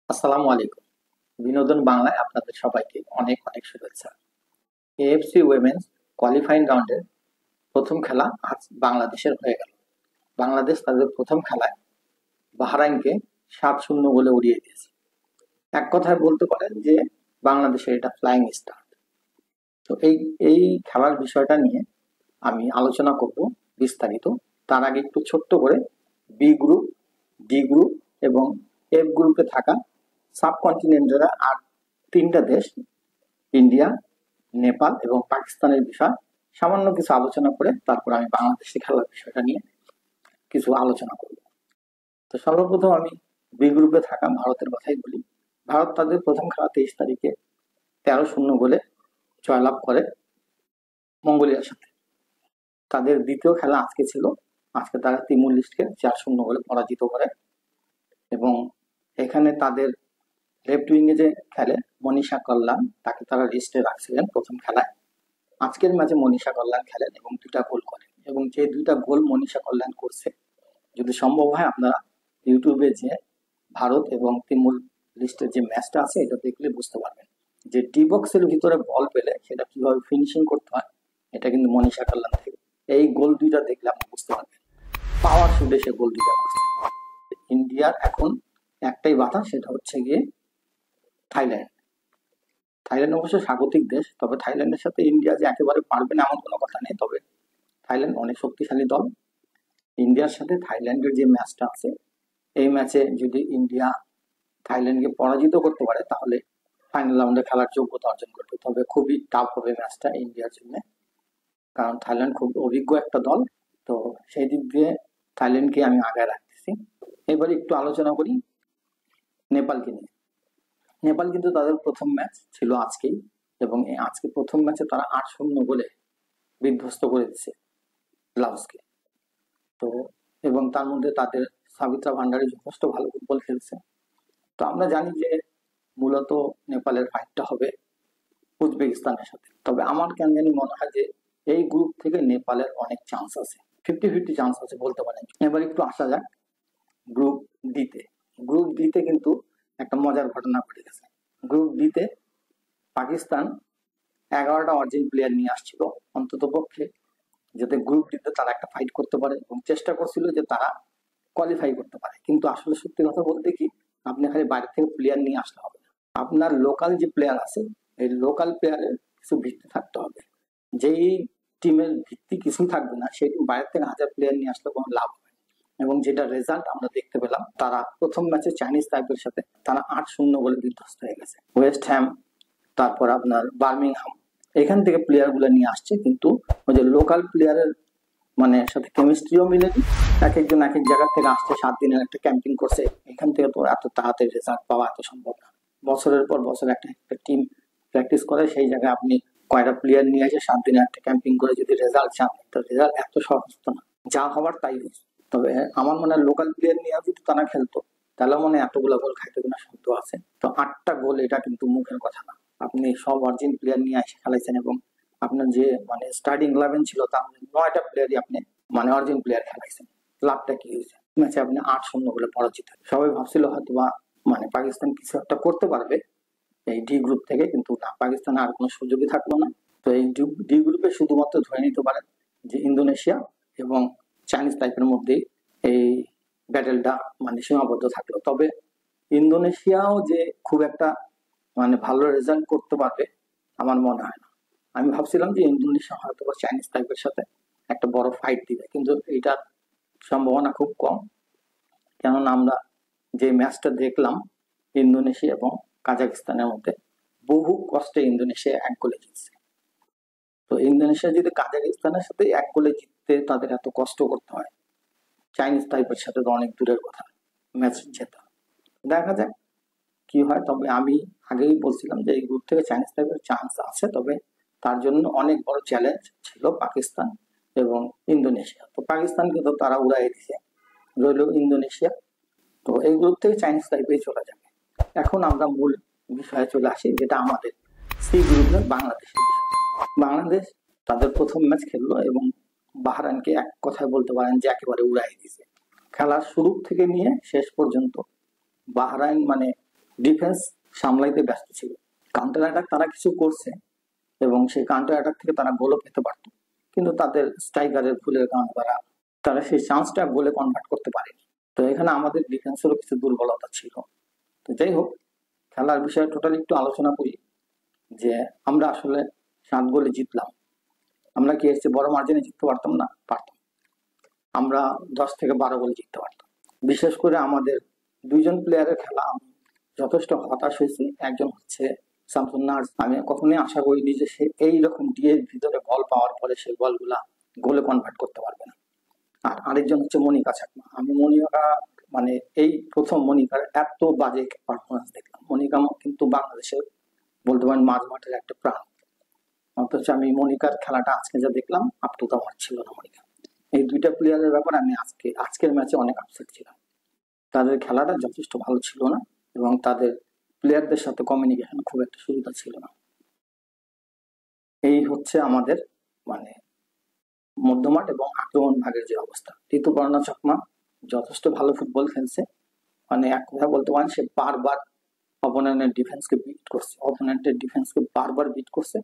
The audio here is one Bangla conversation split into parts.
আসসালামু আলাইকুম। বিনোদন বাংলায় আপনাদের সবাইকে অনেক অনেক শুভেচ্ছা। এএফসি উইমেন্স কোয়ালিফাইং রাউন্ডের প্রথম খেলা আজ বাংলাদেশের হয়ে গেল। বাংলাদেশ তাদের প্রথম খেলায় বাহরাইনকে 7-0 গোলে উড়িয়ে দিয়েছে। এক কথায় বলতে পারেন যে বাংলাদেশের এটা ফ্লাইং স্টার্ট। তো এই এই খেলার বিষয়টা নিয়ে আমি আলোচনা করব বিস্তারিত। তার আগে একটু ছোট্ট করে বি গ্রুপ, ডি গ্রুপ এবং এফ গ্রুপে থাকা সাবকন্টিনেন্টের আর তিনটা দেশ ইন্ডিয়া, নেপাল এবং পাকিস্তানের বিষয় সামান্য কিছু আলোচনা করে তারপর আমি বাংলাদেশে খেলার বিষয়টা নিয়ে কিছু আলোচনা করব। তো সর্বপ্রথম আমি বি গ্রুপে থাকা ভারতের কথাই বলি। ভারত তাদের প্রথম খেলা 23 তারিখে 13-0 গোলে জয়লাভ করে মঙ্গোলিয়ার সাথে। তাদের দ্বিতীয় খেলা আজকে ছিল। আজকে তারা তিমুর লিস্টকে 4-0 গোলে পরাজিত করে এবং এখানে তাদের লেফট উইংয়ে যে খেলে মনীষা কল্যাণ, তাকে তারা রেস্টে রাখছিলেন প্রথম খেলায়। আজকের ম্যাচে মনীষা কল্যাণ খেলেন এবং 2টা গোল করেন এবং যে 2টা গোল মনীষা কল্যাণ করছে, যদি সম্ভব হয় আপনারা ইউটিউবে যে ভারত এবং তিমুর লিস্টের যে ম্যাচটা আছে এটা দেখলে বুঝতে পারবেন যে ডি বক্সের ভিতরে বল পেলে সেটা কিভাবে ফিনিশিং করতে হয়, এটা কিন্তু মনীষা কল্যাণ থেকে। এই গোল 2টা দেখলে আপনি বুঝতে পারবেন পাওয়ার শুটে সে গোল 2টা করছে। ইন্ডিয়ার এখন একটাই বাধা, সেটা হচ্ছে গিয়ে থাইল্যান্ড। থাইল্যান্ড অবশ্য স্বাগতিক দেশ, তবে থাইল্যান্ডের সাথে ইন্ডিয়া যে একেবারে পারবে না এমন কোনো কথা নেই। তবে থাইল্যান্ড অনেক শক্তিশালী দল। ইন্ডিয়ার সাথে থাইল্যান্ডের যে ম্যাচটা আছে, এই ম্যাচে যদি ইন্ডিয়া থাইল্যান্ডকে পরাজিত করতে পারে তাহলে ফাইনাল রাউন্ডে খেলার যোগ্যতা অর্জন করবে। তবে খুবই টাফ হবে ম্যাচটা ইন্ডিয়ার জন্য, কারণ থাইল্যান্ড খুব অভিজ্ঞ একটা দল। তো সেই দিক দিয়ে থাইল্যান্ডকে আমি আগায় রাখতেছি। এবার একটু আলোচনা করি নেপালকে নিয়ে। নেপাল কিন্তু তাদের প্রথম ম্যাচ ছিল আজকেই এবং আজকে প্রথম ম্যাচে তারা 8-0 গোলে বিধ্বস্ত করে দিচ্ছে লাওসকে। তো এবং তার মধ্যে তাদের সাবিত্রা ভান্ডারী যথেষ্ট ভালো ফুটবল খেলছে। তো আমরা জানি যে মূলত নেপালের ফাইটটা হবে উজবেকিস্তানের সাথে। তবে আমার কেন জানি মনে হয় যে এই গ্রুপ থেকে নেপালের অনেক চান্স আছে, 50-50 চান্স আছে বলতে পারেন। এবার একটু আসা যাক গ্রুপ ডিতে। গ্রুপ ডিতে কিন্তু একটা মজার ঘটনা ঘটে গেছে। গ্রুপ ডিতে পাকিস্তান 11টা অরিজিন প্লেয়ার নিয়ে আসছিল অন্তত পক্ষে, যাতে গ্রুপ ডিতে তারা একটা ফাইট করতে পারে এবং চেষ্টা করছিল যে তারা কোয়ালিফাই করতে পারে। কিন্তু আসলে সত্যি কথা বলতে কি, আপনি খালি বাইরে থেকে প্লেয়ার নিয়ে আসলে হবে না, আপনার লোকাল যে প্লেয়ার আছে এই লোকাল প্লেয়ারের কিছু ভিত্তি থাকতে হবে। যেই টিমের ভিত্তি কিছুই থাকবে না সেই টিম বাইরে থেকে 1000 প্লেয়ার নিয়ে আসলে কোনো লাভ হবে। এবং যেটা রেজাল্ট আমরা দেখতে পেলাম, তারা প্রথম ম্যাচে চাইনিজ টাইপের সাথে তারা 8-0 গোলে বিধ্বস্ত হয়ে গেছে। ওয়েস্ট হ্যাম, তারপর আপনার বার্মিংহাম, এখান থেকে প্লেয়ার গুলো নিয়ে আসছে, কিন্তু ওই যে লোকাল প্লেয়ারের মানে সাথে কেমিস্ট্রিও মিলেনি। এক একজন এক এক জায়গা থেকে আসছে, 7 দিনের একটা ক্যাম্পিং করছে, এখান থেকে তো এত তাড়াতাড়ি রেজাল্ট পাওয়া এত সম্ভব না। বছরের পর বছর একটা টিম প্র্যাকটিস করে, সেই জায়গায় আপনি কয়টা প্লেয়ার নিয়ে এসে 7 দিনে একটা ক্যাম্পিং করে যদি রেজাল্ট চান, তো রেজাল্ট এত সহজ তো না, যা হওয়ার তাই হয়েছে। তবে আমার মনে হয় লোকাল প্লেয়ার নিয়ে যদি তারা খেলতো তাহলে মনে হয় এতগুলো গোল খাইতে কোনো শব্দ আছে। তো 8টা গোল এটা কিন্তু মুখের কথা না। আপনি সব অরিজিন প্লেয়ার নিয়ে এসে খেলাইছেন এবং আপনার যে মানে স্টার্টিং 11 ছিল তার 9টা প্লেয়ারই আপনি মানে অরিজিন প্লেয়ার খেলাইছেন। লাভটা কি হয়েছে? ম্যাচে আপনি 8-0 বলে পরাজিত। সবাই ভাবছিল হয়তো বা মানে পাকিস্তান কিছু একটা করতে পারবে এই ডি গ্রুপ থেকে, কিন্তু না, পাকিস্তানের আর কোনো সুযোগই থাকলো না। তো এই ডি গ্রুপে শুধুমাত্র ধরে নিতে পারেন যে ইন্দোনেশিয়া এবং চাইনিজ টাইপের মধ্যেই এই ব্যাটেলটা মানে সীমাবদ্ধ থাকলো। তবে ইন্দোনেশিয়াও যে খুব একটা মানে ভালো রেজাল্ট করতে পারবে আমার মনে হয় না। আমি ভাবছিলাম যে ইন্দোনেশিয়া হয়তো বা চাইনিজ টাইপের সাথে একটা বড় ফাইট দিবে, কিন্তু এইটার সম্ভাবনা খুব কম। কেননা আমরা যে ম্যাচটা দেখলাম ইন্দোনেশিয়া এবং কাজাকিস্তানের মধ্যে, বহু কষ্টে ইন্দোনেশিয়া 1 গোলে জিতছে। তো ইন্দোনেশিয়া যদি কাজাকিস্তানের সাথে 1 গোলে জিততে তাদের এত কষ্ট করতে হয়, চাইনিজ টাইপের সাথে তো অনেক দূরের কথা ম্যাচ জেতা। দেখা যাক কি হয়। তবে আমি আগেই বলছিলাম যে এই গ্রুপ থেকে চাইনিজ টাইপের চান্স আছে, তবে তার জন্য অনেক বড় চ্যালেঞ্জ ছিল পাকিস্তান এবং ইন্দোনেশিয়া। তো পাকিস্তানকে তো তারা উড়াই দিছে, রইল ইন্দোনেশিয়া। তো এই গ্রুপ থেকে চাইনিজ টাইপেই চলে যাবে। এখন আমরা মূল বিষয়ে চলে আসি, যেটা আমাদের সি গ্রুপের বাংলাদেশের বিষয়। বাংলাদেশ তাদের প্রথম ম্যাচ খেললো এবং বাহরাইনকে এক কথায় বলতে পারেন যে একেবারে উড়াই দিছে। খেলার শুরু থেকে নিয়ে শেষ পর্যন্ত বাহরাইন মানে ডিফেন্স সামলাইতে ব্যস্ত ছিল। কাউন্টার অ্যাটাক তারা কিছু করছে এবং সেই কাউন্টার অ্যাটাক থেকে তারা গোলও পেতে পারত, কিন্তু তাদের স্ট্রাইকারের ভুলের কারণে তারা সেই চান্সটা গোলে কনভার্ট করতে পারেনি। তো এখানে আমাদের ডিফেন্সেরও কিছু দুর্বলতা ছিল। তো যাই হোক, খেলার বিষয়ে টোটালি একটু আলোচনা করি যে আমরা আসলে 7 গোলে জিতলাম। আমরা কি এর চেয়ে বড় মার্জিনে জিততে পারতাম না? পারতাম। আমরা 10 থেকে 12 গোলে জিততে পারতাম। বিশেষ করে আমাদের 2জন প্লেয়ারের খেলা আমি যথেষ্ট হতাশ হয়েছি। একজন হচ্ছে শামসুন নাহার। আমি কখনোই আশা করিনি যে সে এইরকম ডিএর ভিতরে বল পাওয়ার পরে সেই বলগুলা গোলে কনভার্ট করতে পারবে না। আর আরেকজন হচ্ছে মনিকা চাকমা। আমি মনিকা মানে এই প্রথম মনিকার এত বাজে পারফরমেন্স দেখলাম। মনিকা কিন্তু বাংলাদেশের বলতে পারেন মাঝ মাঠের একটা প্রাণ, অথচ আমি মনিকার খেলাটা আজকে যা দেখলাম আপ টু দা মার্ক ছিল না মনিকা। এই 2টা প্লেয়ারের ব্যাপারে আমি আজকের ম্যাচে অনেক আপসেট ছিলাম। তাদের খেলাটা যথেষ্ট ভালো ছিল না এবং তাদের প্লেয়ারদের সাথে কমিউনিকেশন খুব একটা সুবিধা ছিল না। এই হচ্ছে আমাদের মানে মধ্যমাঠ এবং আক্রমণ ভাগের যে অবস্থা। ঋতুপর্ণা চাকমা যথেষ্ট ভালো ফুটবল খেলছে। মানে এক কথা বলতে পারেন সে বারবার অপোনেন্টের ডিফেন্সকে বিট করছে।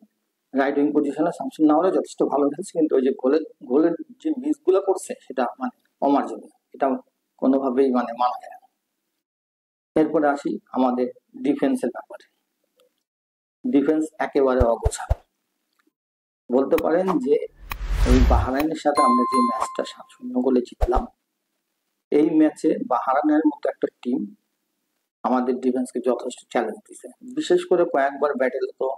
রাইট উইং পজিশনে শামসুন নাহারও যথেষ্ট ভালো খেলছে, কিন্তু ওই যে গোলের যে মিস গুলো করছে সেটা মানে অমার্জনীয়। এটা কোনোভাবেই মানে মানা যায় না। এরপরে আসি আমাদের ডিফেন্সের ব্যাপারে। ডিফেন্স একেবারে অগোছালো। বলতে পারেন যে ওই বাহরাইনের সাথে আমরা যে ম্যাচটা 7-0 গোলে জিতলাম, এই ম্যাচে বাহরাইনের মতো একটা টিম আমাদের ডিফেন্সকে যথেষ্ট চ্যালেঞ্জ দিছে। বিশেষ করে কয়েকবার ব্যাটেলে তো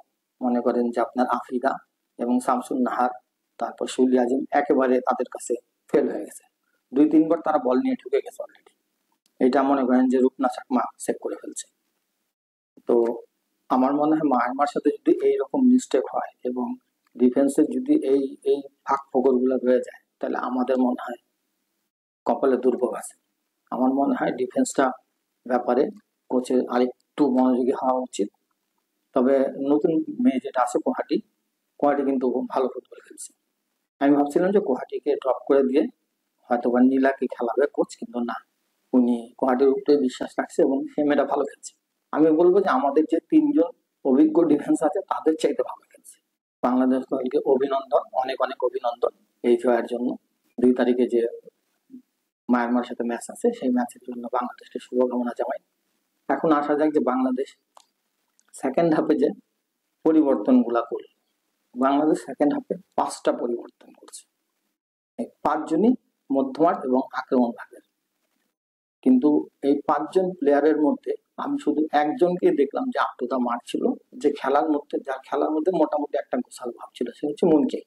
মনে করেন যে আপনার আফিদা এবং শামসুন নাহার, তারপর সুলি আজিম একেবারে তাদের কাছে ফেল হয়ে গেছে। 2-3 বার তারা বল নিয়ে ঢুকে গেছে অলরেডি। এটা মনে করেন যে রূপনা চাকমা সেভ করে ফেলছে। তো আমার মনে হয় মায়ানমার সাথে যদি এইরকম মিস্টেক হয় এবং ডিফেন্সের যদি এই এই ফাঁক ফোকর গুলো রয়ে যায়, তাহলে আমাদের মনে হয় কপালে দুর্ভোগ আছে। আমার মনে হয় ডিফেন্সটা ব্যাপারে কোচের আরেকটু মনোযোগী হওয়া উচিত। তবে নতুন মেয়ে যেটা আছে গুয়াহাটি কিন্তু ভালো ফুটবল খেলছে। আমি ভাবছিলাম যে গুয়াহাটিকে ড্রপ করে দিয়ে হয়তো বা নীলাকে খেলাবে কোচ, কিন্তু না, উনি গুয়াহাটির উপরে বিশ্বাস রাখছে এবং সে মেয়েটা ভালো খেলছে। আমি বলবো যে আমাদের যে 3জন অভিজ্ঞ ডিফেন্স আছে তাদের চাইতে ভালো খেলছে। বাংলাদেশ দলকে অভিনন্দন, অনেক অনেক অভিনন্দন এই জয়ের জন্য। 2 তারিখে যে মায়ানমার সাথে ম্যাচ আছে সেই ম্যাচের জন্য বাংলাদেশকে শুভকামনা জানাই। এখন আসা যাক যে বাংলাদেশ সেকেন্ড হাফে যে পরিবর্তনগুলা করল। বাংলাদেশ সেকেন্ড হাফে 5টা পরিবর্তন করছে। এই 5জনই মধ্যমাঠ এবং আক্রমণ ভাগের। কিন্তু এই 5জন প্লেয়ারের মধ্যে আমি শুধু একজনকে দেখলাম যে আপ টু দা মার্ক ছিল, যে যার খেলার মধ্যে মোটামুটি একটা গোছালো ভাব ছিল, সে হচ্ছে মুনকে,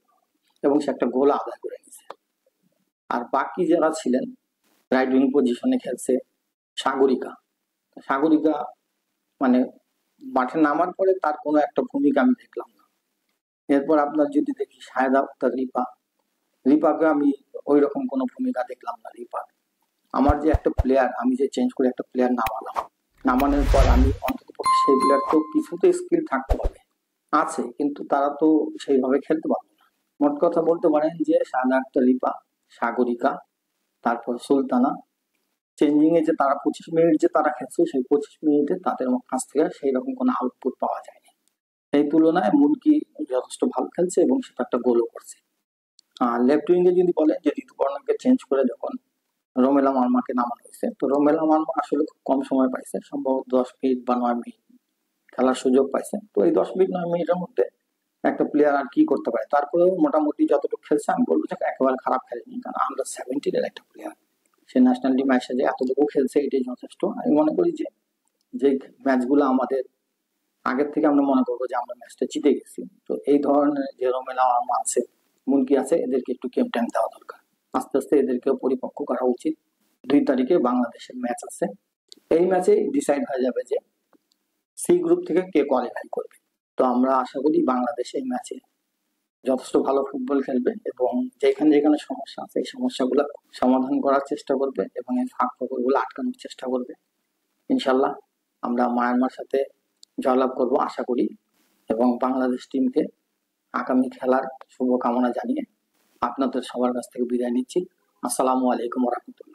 এবং সে একটা গোল আদায় করে নিয়েছে। আর বাকি যারা ছিলেন রাইট উইং পজিশনে খেলছে সাগরিকা মানে মাঠে নামার পরে তার কোনো একটা ভূমিকা আমি দেখলাম না। এরপর আপনার যদি দেখি শাহেদা আক্তার রিপাকে আমি ওই রকম কোনো ভূমিকা দেখলাম না। আমার যে একটা প্লেয়ার, আমি যে চেঞ্জ করে একটা প্লেয়ার নামানোর পর আমি অন্তত সেই প্লেয়ার তো কিছুতে স্কিল থাকতে হবে, আছে, কিন্তু তারা তো সেইভাবে খেলতে পারবে না। মোট কথা বলতে পারেন যে শাহেদা আক্তার, সাগরিকা, তারপর সুলতানা, চেঞ্জিং এ যে তারা 25 মিনিট যে তারা খেলছে, সেই 25 মিনিটে তাদের কাছ থেকে সেই রকম কোনো আউটপুট পাওয়া যায়নি। এই তুলনায় মুলকি যথেষ্ট ভালো খেলছে এবং সেটা একটা গোলও করছে। আর লেফট উইং এ যদি বলেন যে ঋতুপর্ণাকে চেঞ্জ করে যখন রোমেলা মার্মাকে নামানো হয়েছে, তো রোমেলা মার্মা আসলে খুব কম সময় পাইছে, সম্ভবত 10 মিনিট বা 9 মিনিট খেলার সুযোগ পাইছে। তো এই 10 মিনিট 9 মিনিটের মধ্যে একটা প্লেয়ার আর কি করতে পারে। তারপরেও মোটামুটি যতটুকু খেলছে আমি বলবো যে একেবারে খারাপ খেলেনি, কারণ আমরা 17 এর একটা প্লেয়ার, সে ন্যাশনাল টিম এসে যে এতটুকু খেলছে এটাই যথেষ্ট। আমি মনে করি যে ম্যাচগুলো আমাদের আগের থেকে আমরা মনে করবো যে আমরা ম্যাচটা জিতে গেছি। তো এই ধরনের যে রোমেলা মার্মা আছে, মুলকি আছে, এদেরকে একটু গেম টাইম দেওয়া দরকার। আস্তে আস্তে এদেরকে পরিপক্ক করা উচিত। 2 তারিখে বাংলাদেশের ম্যাচ আছে। এই ম্যাচে ডিসাইড হয়ে যাবে যে সি গ্রুপ থেকে কে কোয়ালিফাই করবে। তো আমরা আশা করি বাংলাদেশ এই ম্যাচে যথেষ্ট ভালো ফুটবল খেলবে এবং যেখানে যেখানে সমস্যা আছে এই সমস্যাগুলো সমাধান করার চেষ্টা করবে এবং এই ফাঁক ফোকরগুলো আটকানোর চেষ্টা করবে। ইনশাল্লাহ আমরা মায়ানমার সাথে জয়লাভ করব আশা করি, এবং বাংলাদেশ টিমকে আগামী খেলার শুভকামনা জানিয়ে আপনাদের সবার কাছ থেকে বিদায় নিচ্ছি। আসসালামু আলাইকুম ওয়া রাহমাতুল্লাহ।